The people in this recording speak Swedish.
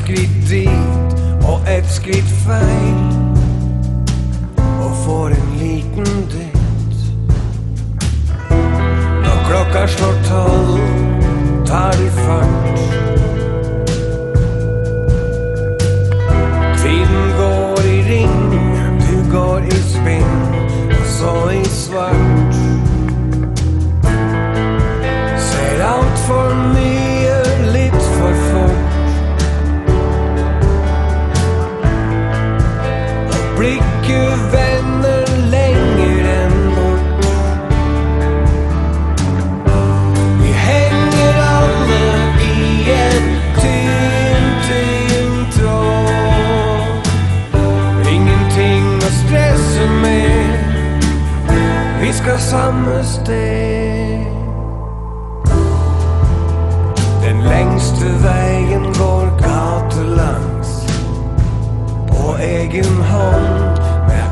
skritt dit och ett skritt fel och får en liten dött. När klockan slår 12 tar du fart. Tiden går i ring, du går i spinn och så i svart. Ser allt för mycket, lite för fort. Och blicken vänder längre än bort. Vi hänger alla i en tyn tråd. Ingenting att stressa med, vi ska samma steg. Den längsta vägen går gatulangs på egen hand med